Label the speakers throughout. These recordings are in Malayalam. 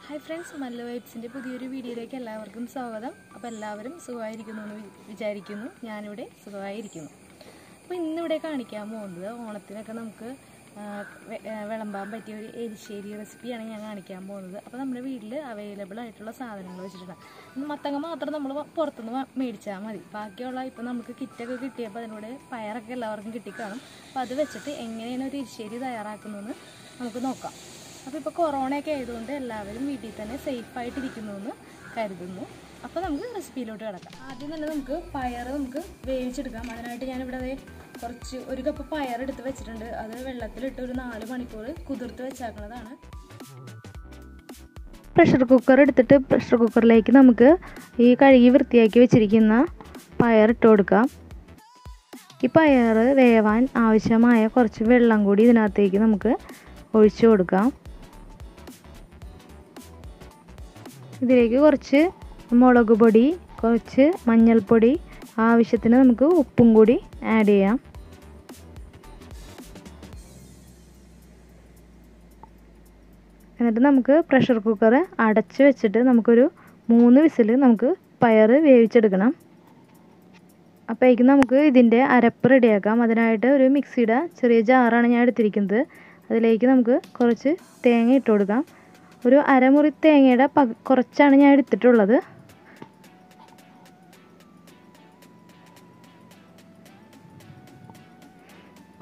Speaker 1: ഹായ് ഫ്രണ്ട്സ്, മല്ല വൈബ്സിൻ്റെ പുതിയൊരു വീഡിയോയിലേക്ക് എല്ലാവർക്കും സ്വാഗതം. അപ്പോൾ എല്ലാവരും സുഖമായിരിക്കുന്നു എന്ന് വിചാരിക്കുന്നു. ഞാനിവിടെ സുഖമായിരിക്കുന്നു. അപ്പോൾ ഇന്നിവിടെ കാണിക്കാൻ പോകുന്നത് ഓണത്തിനൊക്കെ നമുക്ക് വിളമ്പാൻ പറ്റിയ ഒരു എരിശ്ശേരി റെസിപ്പിയാണ് ഞാൻ കാണിക്കാൻ പോകുന്നത്. അപ്പോൾ നമ്മുടെ വീട്ടിൽ അവൈലബിൾ ആയിട്ടുള്ള സാധനങ്ങൾ വെച്ചിട്ടുണ്ട്. മത്തങ്ങ മാത്രം നമ്മൾ പുറത്തുനിന്ന് മേടിച്ചാൽ മതി. ബാക്കിയുള്ള ഇപ്പോൾ നമുക്ക് കിറ്റൊക്കെ കിട്ടിയപ്പോൾ അതിനോട് പയറൊക്കെ എല്ലാവർക്കും കിട്ടിക്കാണും. അപ്പോൾ അത് വെച്ചിട്ട് എങ്ങനെയാണ് ഒരു എരിശ്ശേരി തയ്യാറാക്കുന്നതെന്ന് നമുക്ക് നോക്കാം. അപ്പോൾ ഇപ്പോൾ കൊറോണയൊക്കെ ആയതുകൊണ്ട് എല്ലാവരും വീട്ടിൽ തന്നെ സേഫായിട്ടിരിക്കുന്നു എന്ന് കരുതുന്നു. അപ്പോൾ നമുക്ക് റെസിപ്പിയിലോട്ട് കിടക്കാം. ആദ്യം തന്നെ നമുക്ക് പയർ വേവിച്ചെടുക്കാം. അതിനായിട്ട് ഞാനിവിടെ ഒരു കപ്പ് പയർ എടുത്ത് വെച്ചിട്ടുണ്ട്. അത് വെള്ളത്തിലിട്ട് ഒരു 4 മണിക്കൂർ കുതിർത്ത് വെച്ചേക്കുന്നതാണ്.
Speaker 2: പ്രഷർ കുക്കർ എടുത്തിട്ട് പ്രഷർ കുക്കറിലേക്ക് നമുക്ക് ഈ കഴുകി വൃത്തിയാക്കി വെച്ചിരിക്കുന്ന പയർ ഇട്ട് കൊടുക്കാം. ഈ പയർ വേവാൻ ആവശ്യമായ കുറച്ച് വെള്ളം കൂടി ഇതിനകത്തേക്ക് നമുക്ക് ഒഴിച്ചു കൊടുക്കാം. ഇതിലേക്ക് കുറച്ച് മുളക് പൊടി, കുറച്ച് മഞ്ഞൾപ്പൊടി, ആവശ്യത്തിന് നമുക്ക് ഉപ്പും കൂടി ആഡ് ചെയ്യാം. എന്നിട്ട് നമുക്ക് പ്രഷർ കുക്കർ അടച്ച് വെച്ചിട്ട് നമുക്കൊരു 3 വിസിൽ നമുക്ക് പയർ വേവിച്ചെടുക്കണം. അപ്പോഴേക്കും നമുക്ക് ഇതിൻ്റെ അരപ്പ് റെഡിയാക്കാം. അതിനായിട്ട് ഒരു മിക്സിയുടെ ചെറിയ ജാറാണ് ഞാൻ എടുത്തിരിക്കുന്നത്. അതിലേക്ക് നമുക്ക് കുറച്ച് തേങ്ങ ഇട്ട് കൊടുക്കാം. ഒരു അരമുറി തേങ്ങയുടെ കുറച്ചാണ് ഞാൻ എടുത്തിട്ടുള്ളത്.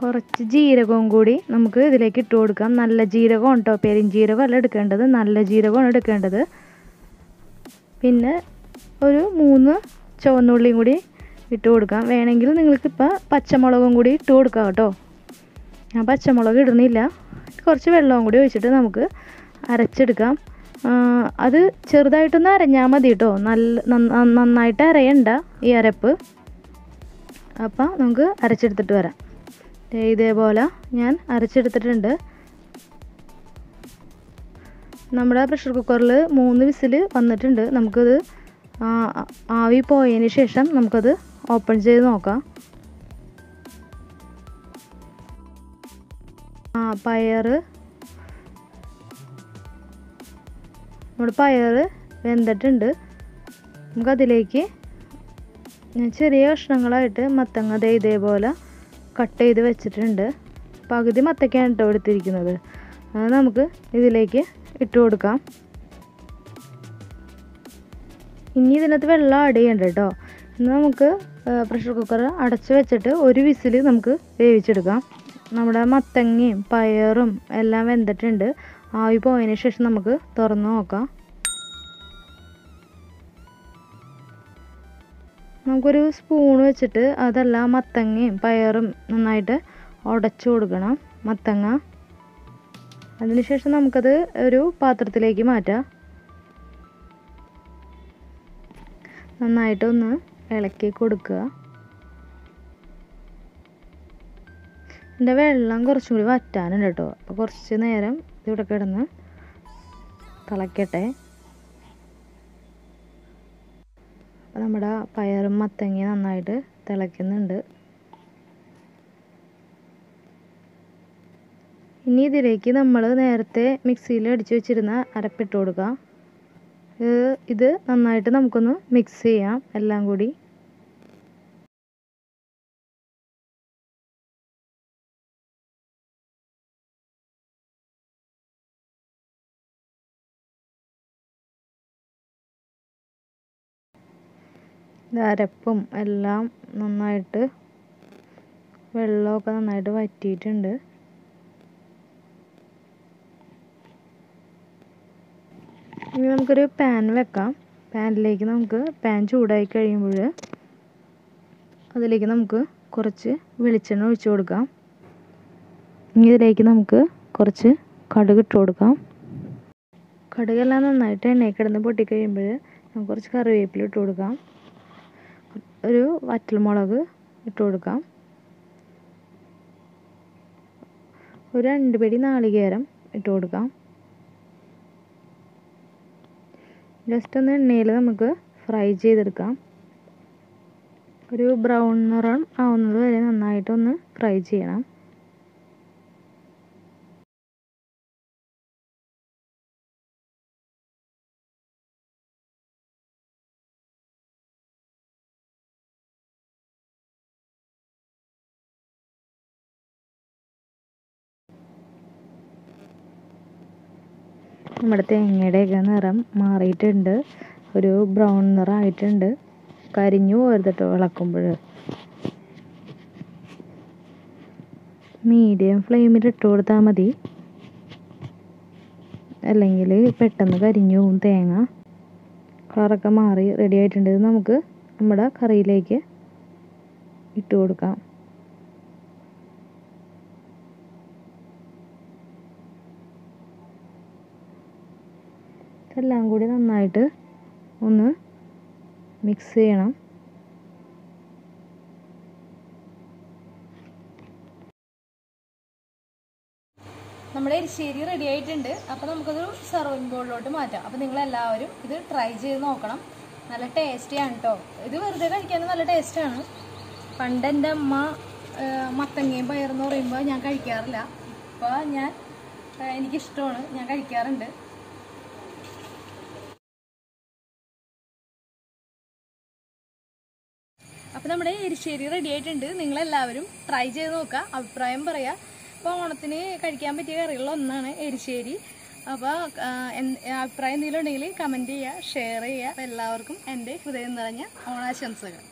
Speaker 2: കുറച്ച് ജീരകവും കൂടി നമുക്ക് ഇതിലേക്ക് ഇട്ട് കൊടുക്കാം. നല്ല ജീരകം കേട്ടോ, പെരിഞ്ജീരകം അല്ല എടുക്കേണ്ടത്, നല്ല ജീരകമാണ് എടുക്കേണ്ടത്. പിന്നെ ഒരു 3 ചുവന്നുള്ളിയും കൂടി ഇട്ട് കൊടുക്കാം. വേണമെങ്കിൽ നിങ്ങൾക്കിപ്പോൾ പച്ചമുളകും കൂടി ഇട്ട് കൊടുക്കാം കേട്ടോ. ഞാൻ പച്ചമുളക് ഇടുന്നില്ല. കുറച്ച് വെള്ളവും കൂടി ഒഴിച്ചിട്ട് നമുക്ക് അരച്ചെടുക്കാം. അത് ചെറുതായിട്ടൊന്ന് അരഞ്ഞാൽ മതി കേട്ടോ. നന്നായിട്ട് അരയണ്ട ഈ അരപ്പ്. അപ്പം നമുക്ക് അരച്ചെടുത്തിട്ട് വരാം. ഇതേപോലെ ഞാൻ അരച്ചെടുത്തിട്ടുണ്ട്. നമ്മുടെ പ്രഷർ കുക്കറിൽ 3 വിസിൽ വന്നിട്ടുണ്ട്. നമുക്കത് ആവി പോയതിന് ശേഷം നമുക്കത് ഓപ്പൺ ചെയ്ത് നോക്കാം. നമ്മുടെ പയർ വെന്തിട്ടുണ്ട്. നമുക്കതിലേക്ക് ഞാൻ ചെറിയ കഷ്ണങ്ങളായിട്ട് മത്തങ്ങ ഇതേപോലെ കട്ട് ചെയ്ത് വെച്ചിട്ടുണ്ട്. പകുതി മത്തങ്ങയാണ് കേട്ടോ എടുത്തിരിക്കുന്നത്. അത് നമുക്ക് ഇതിലേക്ക് ഇട്ട് കൊടുക്കാം. ഇനി ഇതിനകത്ത് വെള്ളം ആഡ് ചെയ്യണ്ട കേട്ടോ. ഇന്ന് നമുക്ക് പ്രഷർ കുക്കർ അടച്ച് വെച്ചിട്ട് 1 വിസിൽ നമുക്ക് വേവിച്ചെടുക്കാം. നമ്മുടെ മത്തങ്ങയും പയറും എല്ലാം വെന്തിട്ടുണ്ട്. ആവി പോയതിന് ശേഷം നമുക്ക് തുറന്ന് നോക്കാം. നമുക്കൊരു സ്പൂൺ വെച്ചിട്ട് അതെല്ലാം മത്തങ്ങയും പയറും നന്നായിട്ട് ഉടച്ചു കൊടുക്കണം. മത്തങ്ങ അതിനുശേഷം നമുക്കത് ഒരു പാത്രത്തിലേക്ക് മാറ്റാം. നന്നായിട്ടൊന്ന് ഇളക്കി കൊടുക്കുക. എൻ്റെ വെള്ളം കുറച്ചും കൂടി വറ്റാനുണ്ട് കേട്ടോ. അപ്പോൾ കുറച്ച് നേരം ഇവിടെ കിടന്ന് തിളക്കട്ടെ. അപ്പോൾ നമ്മുടെ പയറും മത്തങ്ങയും നന്നായിട്ട് തിളയ്ക്കുന്നുണ്ട്. ഇനി ഇതിലേക്ക് നമ്മൾ നേരത്തെ മിക്സിയിൽ അടിച്ച് വെച്ചിരുന്ന അരപ്പിട്ട് കൊടുക്കാം. ഇത് നന്നായിട്ട് നമുക്കൊന്ന് മിക്സ് ചെയ്യാം എല്ലാം കൂടി. അരപ്പും എല്ലാം നന്നായിട്ട് വെള്ളമൊക്കെ നന്നായിട്ട് വറ്റിയിട്ടുണ്ട്. ഇനി നമുക്കൊരു പാൻ വെക്കാം. പാനിലേക്ക് പാൻ ചൂടായി കഴിയുമ്പോൾ അതിലേക്ക് നമുക്ക് കുറച്ച് വെളിച്ചെണ്ണ ഒഴിച്ചു കൊടുക്കാം. ഇനി ഇതിലേക്ക് നമുക്ക് കുറച്ച് കടുക് ഇട്ട് കൊടുക്കാം. കടുകെല്ലാം നന്നായിട്ട് എണ്ണയിൽ കിടന്ന് പൊട്ടിക്കഴിയുമ്പോൾ നമുക്ക് കുറച്ച് കറിവേപ്പില ഇട്ട് കൊടുക്കാം. ഒരു വറ്റൽമുളക് ഇട്ട് കൊടുക്കാം. ഒരു 2 പിടി നാളികേരം ഇട്ട് കൊടുക്കാം. ജസ്റ്റ് ഒന്ന് എണ്ണയിൽ നമുക്ക് ഫ്രൈ ചെയ്തെടുക്കാം. ഒരു ബ്രൗൺ നിറം ആവുന്നത് വരെ നന്നായിട്ടൊന്ന് ഫ്രൈ ചെയ്യണം. നമ്മുടെ തേങ്ങയുടെയൊക്കെ നിറം മാറിയിട്ടുണ്ട്, ഒരു ബ്രൗൺ നിറമായിട്ടുണ്ട്. കരിഞ്ഞു പോരുതട്ടോ ഇളക്കുമ്പോൾ. മീഡിയം ഫ്ലെയിമിൽ ഇട്ട് കൊടുത്താൽ മതി, അല്ലെങ്കിൽ പെട്ടെന്ന് കരിഞ്ഞു പോകും തേങ്ങ. കളറൊക്കെ മാറി റെഡി ആയിട്ടുണ്ട്. ഇത് നമുക്ക് നമ്മുടെ കറിയിലേക്ക് ഇട്ട് കൊടുക്കാം. എല്ലാം കൂടി നന്നായിട്ട് ഒന്ന് മിക്സ് ചെയ്യണം.
Speaker 1: നമ്മുടെ എരിശ്ശേരി റെഡി ആയിട്ടുണ്ട്. അപ്പോൾ നമുക്കതൊരു സർവിങ് ബോളിലോട്ട് മാറ്റാം. അപ്പോൾ നിങ്ങളെല്ലാവരും ഇത് ട്രൈ ചെയ്ത് നോക്കണം. നല്ല ടേസ്റ്റിയാണ് കേട്ടോ. ഇത് വെറുതെ കഴിക്കാൻ നല്ല ടേസ്റ്റാണ്. പണ്ട് എൻ്റെ അമ്മ മത്തങ്ങയും പയറെന്ന് പറയുമ്പോൾ ഞാൻ കഴിക്കാറില്ല. ഇപ്പോൾ എനിക്കിഷ്ടമാണ്, ഞാൻ കഴിക്കാറുണ്ട്. അപ്പോൾ നമ്മുടെ എരിശ്ശേരി റെഡി ആയിട്ടുണ്ട്. നിങ്ങളെല്ലാവരും ട്രൈ ചെയ്ത് നോക്കുക, അഭിപ്രായം പറയുക. അപ്പോൾ ഓണത്തിന് കഴിക്കാൻ പറ്റിയ കറികളിലൊന്നാണ് എരിശ്ശേരി. അപ്പോൾ അഭിപ്രായം എന്തെങ്കിലും ഉണ്ടെങ്കിൽ കമൻറ്റ് ചെയ്യുക, ഷെയർ ചെയ്യുക. അപ്പോൾ എല്ലാവർക്കും എൻ്റെ ഹൃദയം നിറഞ്ഞ ഓണാശംസകൾ.